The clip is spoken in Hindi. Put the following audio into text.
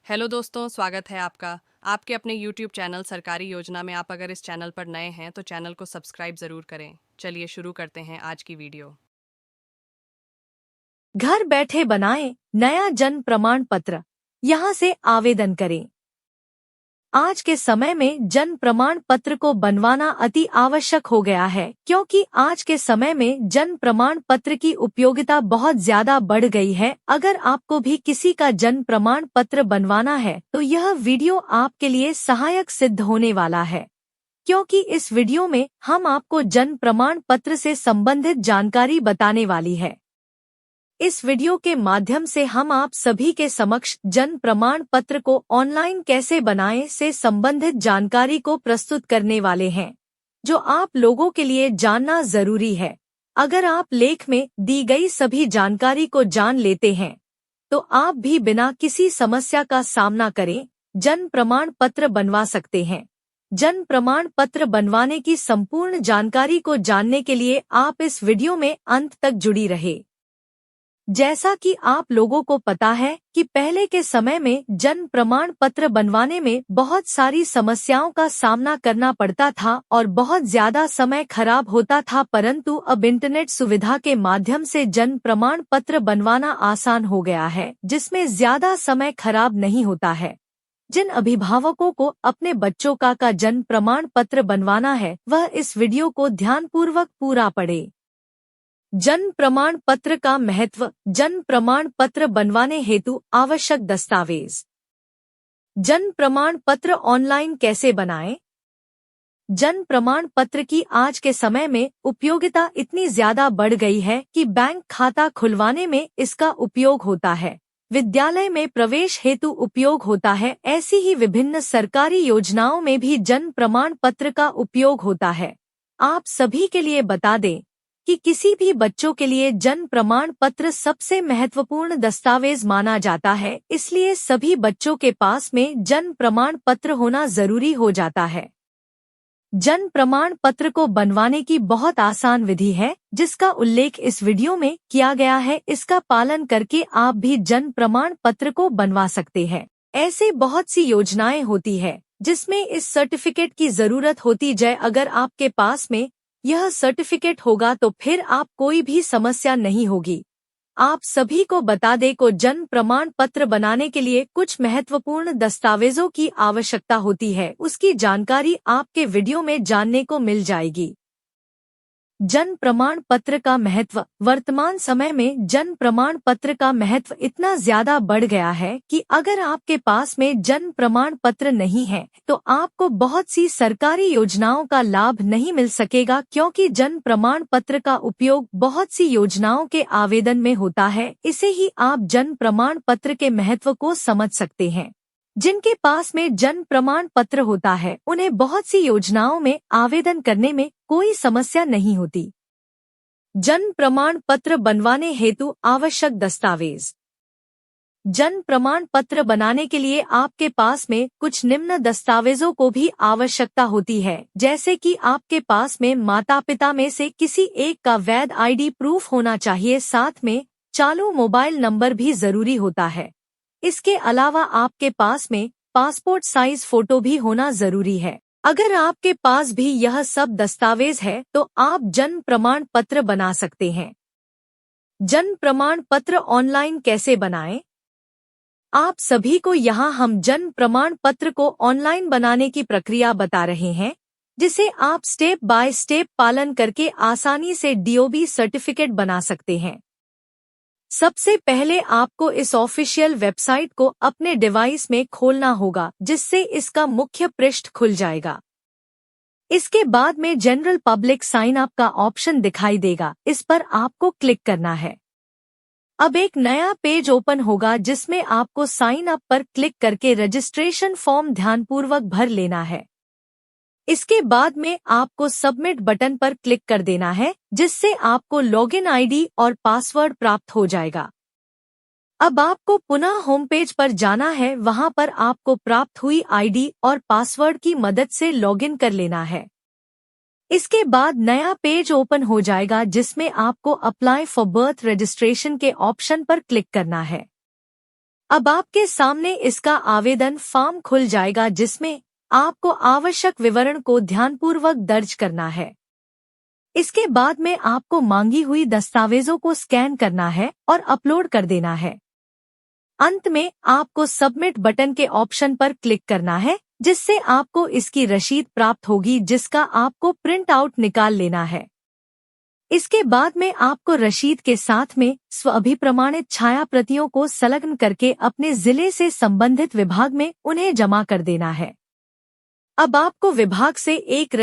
हेलो दोस्तों, स्वागत है आपका आपके अपने यूट्यूब चैनल सरकारी योजना में। आप अगर इस चैनल पर नए हैं तो चैनल को सब्सक्राइब ज़रूर करें। चलिए शुरू करते हैं आज की वीडियो। घर बैठे बनाएं नया जन्म प्रमाण पत्र, यहां से आवेदन करें। आज के समय में जन्म प्रमाण पत्र को बनवाना अति आवश्यक हो गया है, क्योंकि आज के समय में जन्म प्रमाण पत्र की उपयोगिता बहुत ज्यादा बढ़ गई है। अगर आपको भी किसी का जन्म प्रमाण पत्र बनवाना है तो यह वीडियो आपके लिए सहायक सिद्ध होने वाला है, क्योंकि इस वीडियो में हम आपको जन्म प्रमाण पत्र से संबंधित जानकारी बताने वाली है। इस वीडियो के माध्यम से हम आप सभी के समक्ष जन्म प्रमाण पत्र को ऑनलाइन कैसे बनाएं से संबंधित जानकारी को प्रस्तुत करने वाले हैं, जो आप लोगों के लिए जानना जरूरी है। अगर आप लेख में दी गई सभी जानकारी को जान लेते हैं तो आप भी बिना किसी समस्या का सामना करें जन्म प्रमाण पत्र बनवा सकते हैं। जन्म प्रमाण पत्र बनवाने की संपूर्ण जानकारी को जानने के लिए आप इस वीडियो में अंत तक जुड़ी रहे। जैसा कि आप लोगों को पता है कि पहले के समय में जन्म प्रमाण पत्र बनवाने में बहुत सारी समस्याओं का सामना करना पड़ता था और बहुत ज्यादा समय खराब होता था, परंतु अब इंटरनेट सुविधा के माध्यम से जन्म प्रमाण पत्र बनवाना आसान हो गया है, जिसमें ज्यादा समय खराब नहीं होता है। जिन अभिभावकों को अपने बच्चों का जन्म प्रमाण पत्र बनवाना है वह इस वीडियो को ध्यानपूर्वक पूरा पढ़े। जन्म प्रमाण पत्र का महत्व। जन्म प्रमाण पत्र बनवाने हेतु आवश्यक दस्तावेज। जन्म प्रमाण पत्र ऑनलाइन कैसे बनाएं? जन्म प्रमाण पत्र की आज के समय में उपयोगिता इतनी ज्यादा बढ़ गई है कि बैंक खाता खुलवाने में इसका उपयोग होता है, विद्यालय में प्रवेश हेतु उपयोग होता है। ऐसी ही विभिन्न सरकारी योजनाओं में भी जन्म प्रमाण पत्र का उपयोग होता है। आप सभी के लिए बता दें कि किसी भी बच्चों के लिए जन्म प्रमाण पत्र सबसे महत्वपूर्ण दस्तावेज माना जाता है, इसलिए सभी बच्चों के पास में जन्म प्रमाण पत्र होना जरूरी हो जाता है। जन्म प्रमाण पत्र को बनवाने की बहुत आसान विधि है, जिसका उल्लेख इस वीडियो में किया गया है। इसका पालन करके आप भी जन्म प्रमाण पत्र को बनवा सकते हैं। ऐसे बहुत सी योजनाएं होती है जिसमें इस सर्टिफिकेट की जरूरत होती है। अगर आपके पास में यह सर्टिफिकेट होगा तो फिर आप कोई भी समस्या नहीं होगी। आप सभी को बता दें को जन्म प्रमाण पत्र बनाने के लिए कुछ महत्वपूर्ण दस्तावेजों की आवश्यकता होती है, उसकी जानकारी आपके वीडियो में जानने को मिल जाएगी। जन्म प्रमाण पत्र का महत्व। वर्तमान समय में जन्म प्रमाण पत्र का महत्व इतना ज्यादा बढ़ गया है कि अगर आपके पास में जन्म प्रमाण पत्र नहीं है तो आपको बहुत सी सरकारी योजनाओं का लाभ नहीं मिल सकेगा, क्योंकि जन्म प्रमाण पत्र का उपयोग बहुत सी योजनाओं के आवेदन में होता है। इसे ही आप जन्म प्रमाण पत्र के महत्व को समझ सकते हैं। जिनके पास में जन्म प्रमाण पत्र होता है उन्हें बहुत सी योजनाओं में आवेदन करने में कोई समस्या नहीं होती। जन्म प्रमाण पत्र बनवाने हेतु आवश्यक दस्तावेज। जन्म प्रमाण पत्र बनाने के लिए आपके पास में कुछ निम्न दस्तावेजों को भी आवश्यकता होती है, जैसे कि आपके पास में माता पिता में से किसी एक का वैध आईडी प्रूफ होना चाहिए, साथ में चालू मोबाइल नंबर भी जरूरी होता है। इसके अलावा आपके पास में पासपोर्ट साइज फोटो भी होना जरूरी है। अगर आपके पास भी यह सब दस्तावेज है तो आप जन्म प्रमाण पत्र बना सकते हैं। जन्म प्रमाण पत्र ऑनलाइन कैसे बनाएं? आप सभी को यहाँ हम जन्म प्रमाण पत्र को ऑनलाइन बनाने की प्रक्रिया बता रहे हैं, जिसे आप स्टेप बाय स्टेप पालन करके आसानी से डीओबी सर्टिफिकेट बना सकते हैं। सबसे पहले आपको इस ऑफिशियल वेबसाइट को अपने डिवाइस में खोलना होगा, जिससे इसका मुख्य पृष्ठ खुल जाएगा। इसके बाद में जनरल पब्लिक साइन अप का ऑप्शन दिखाई देगा, इस पर आपको क्लिक करना है। अब एक नया पेज ओपन होगा जिसमें आपको साइन अप पर क्लिक करके रजिस्ट्रेशन फॉर्म ध्यानपूर्वक भर लेना है। इसके बाद में आपको सबमिट बटन पर क्लिक कर देना है, जिससे आपको लॉगिन आईडी और पासवर्ड प्राप्त हो जाएगा। अब आपको पुनः होम पेज पर जाना है, वहां पर आपको प्राप्त हुई आईडी और पासवर्ड की मदद से लॉगिन कर लेना है। इसके बाद नया पेज ओपन हो जाएगा जिसमें आपको अप्लाई फॉर बर्थ रजिस्ट्रेशन के ऑप्शन पर क्लिक करना है। अब आपके सामने इसका आवेदन फॉर्म खुल जाएगा जिसमें आपको आवश्यक विवरण को ध्यानपूर्वक दर्ज करना है। इसके बाद में आपको मांगी हुई दस्तावेजों को स्कैन करना है और अपलोड कर देना है। अंत में आपको सबमिट बटन के ऑप्शन पर क्लिक करना है, जिससे आपको इसकी रसीद प्राप्त होगी जिसका आपको प्रिंट आउट निकाल लेना है। इसके बाद में आपको रसीद के साथ में स्वाभिप्रमाणित छाया प्रतियों को संलग्न करके अपने जिले से संबंधित विभाग में उन्हें जमा कर देना है। अब आपको विभाग से एक